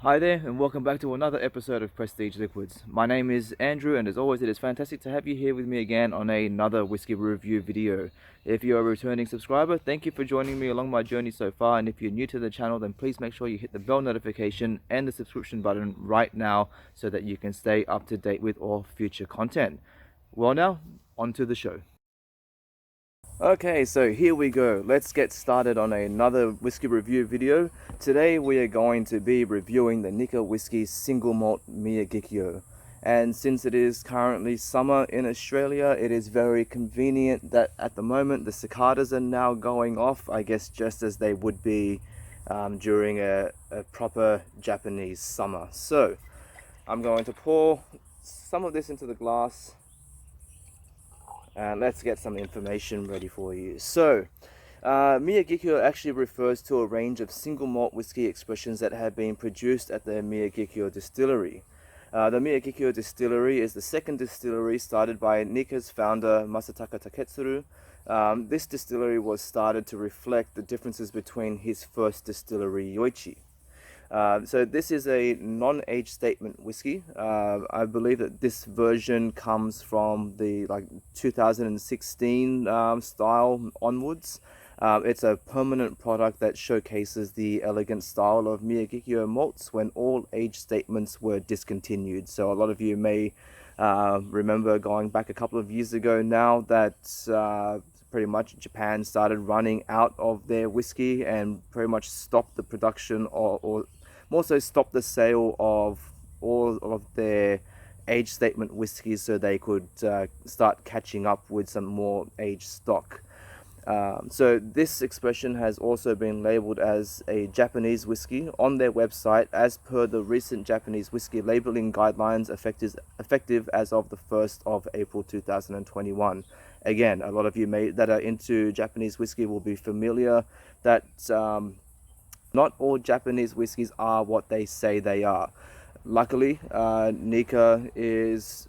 Hi there, and welcome back to another episode of Prestige Liquids. My name is Andrew, and as always, it is fantastic to have you here with me again on another whiskey review video. If you're a returning subscriber, thank you for joining me along my journey so far, and if you're new to the channel, then please make sure you hit the bell notification and the subscription button right now so that you can stay up to date with all future content. Well now, on to the show. Okay, so here we go. Let's get started on another whiskey review video. Today we are going to be reviewing the Nikka Whiskey Single Malt Miyagikyo. And since it is currently summer in Australia, it is very convenient that at the moment the cicadas are now going off, I guess just as they would be during a proper Japanese summer. So I'm going to pour some of this into the glass. And let's get some information ready for you. So, Miyagikyo actually refers to a range of single malt whiskey expressions that have been produced at the Miyagikyo distillery. The Miyagikyo distillery is the second distillery started by Nikka's founder Masataka Taketsuru. This distillery was started to reflect the differences between his first distillery, Yoichi. So this is a non-age statement whiskey. I believe that this version comes from the 2016 style onwards. It's a permanent product that showcases the elegant style of Miyagikyo malts when all age statements were discontinued. So a lot of you may remember going back a couple of years ago now that pretty much Japan started running out of their whiskey and pretty much stopped the production or more so stopped the sale of all of their age statement whiskies so they could start catching up with some more aged stock. So this expression has also been labeled as a Japanese whiskey on their website as per the recent Japanese whiskey labeling guidelines effective as of the 1st of April 2021. Again, a lot of you that are into Japanese whiskey will be familiar that not all Japanese whiskies are what they say they are. Luckily, Nikka is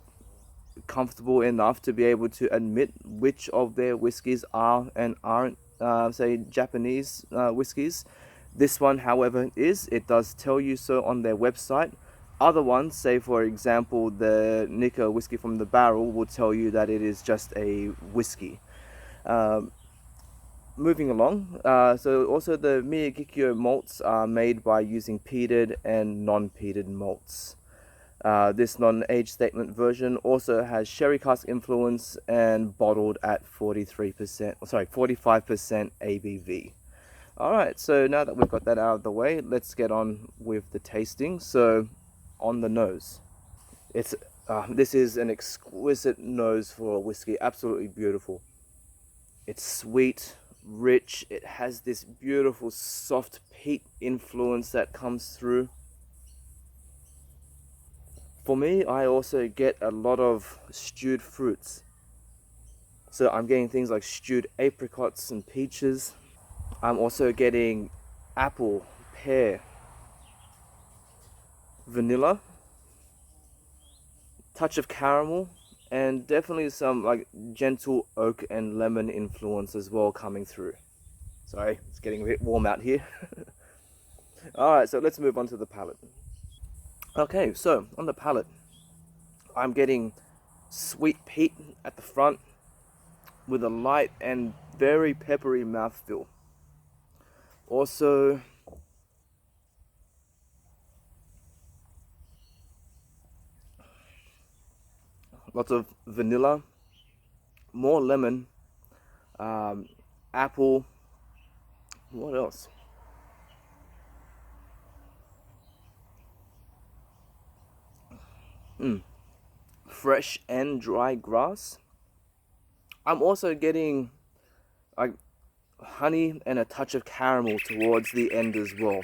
comfortable enough to be able to admit which of their whiskies are and aren't, say, Japanese whiskies. This one, however, it does tell you so on their website. Other ones, say for example, the Nikka whiskey from the barrel will tell you that it is just a whiskey. Moving along, so also the Miyagikyo malts are made by using peated and non-peated malts. This non-age statement version also has sherry cask influence and bottled at 45% ABV. Alright, so now that we've got that out of the way, let's get on with the tasting. So, on the nose. This is an exquisite nose for a whiskey, absolutely beautiful. It's sweet, rich, it has this beautiful soft peat influence that comes through. For me, I also get a lot of stewed fruits. So I'm getting things like stewed apricots and peaches. I'm also getting apple, pear, vanilla, touch of caramel, and definitely some gentle oak and lemon influence as well coming through. Sorry, it's getting a bit warm out here. Alright, so let's move on to the palate. Okay, so on the palate, I'm getting sweet peat at the front with a light and very peppery mouthfeel. Also, lots of vanilla, more lemon, apple, what else? Fresh and dry grass. I'm also getting like honey and a touch of caramel towards the end as well.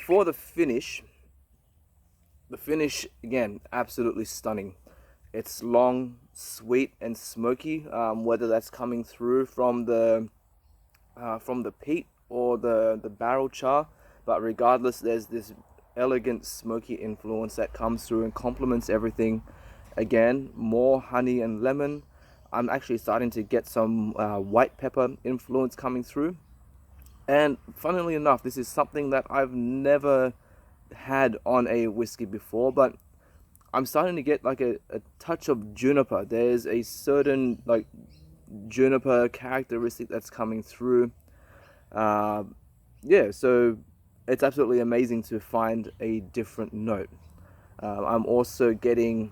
For the finish again, absolutely stunning. It's long, sweet, and smoky. Whether that's coming through from the peat or the barrel char, but regardless, there's this elegant smoky influence that comes through and complements everything. Again, more honey and lemon. I'm actually starting to get some white pepper influence coming through. And funnily enough, this is something that I've never had on a whiskey before, but I'm starting to get like a touch of juniper. There's a certain like juniper characteristic that's coming through. Uh, yeah, so it's absolutely amazing to find a different note. I'm also getting,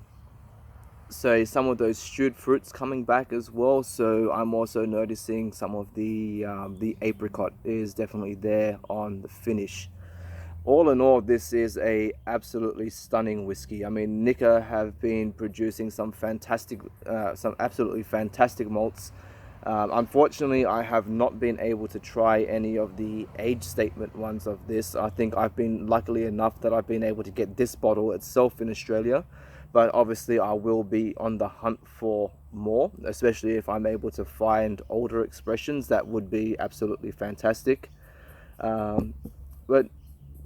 say, some of those stewed fruits coming back as well. So I'm also noticing some of the apricot is definitely there on the finish. All in all, this is a absolutely stunning whiskey. I mean, Nikka have been producing some absolutely fantastic malts. Unfortunately, I have not been able to try any of the age statement ones of this. I think I've been luckily enough that I've been able to get this bottle itself in Australia, but obviously I will be on the hunt for more, especially if I'm able to find older expressions. That would be absolutely fantastic. But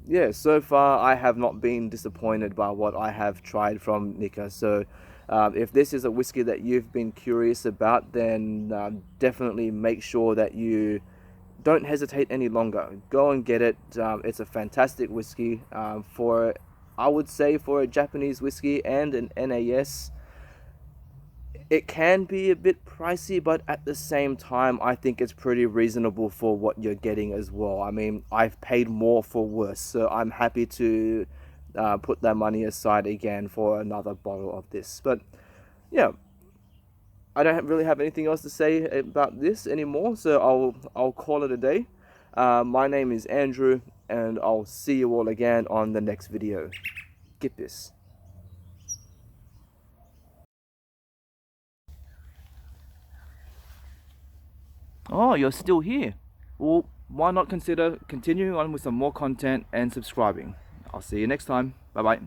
yeah, so far I have not been disappointed by what I have tried from Nikka. So if this is a whiskey that you've been curious about, then definitely make sure that you don't hesitate any longer. Go and get it. It's a fantastic whiskey I would say, for a Japanese whiskey and an NAS. It can be a bit pricey, but at the same time, I think it's pretty reasonable for what you're getting as well. I mean, I've paid more for worse, so I'm happy to put that money aside again for another bottle of this. But yeah, I don't really have anything else to say about this anymore, so I'll call it a day. My name is Andrew, and I'll see you all again on the next video. KIPPIS. Oh, you're still here. Well, why not consider continuing on with some more content and subscribing? I'll see you next time. Bye bye.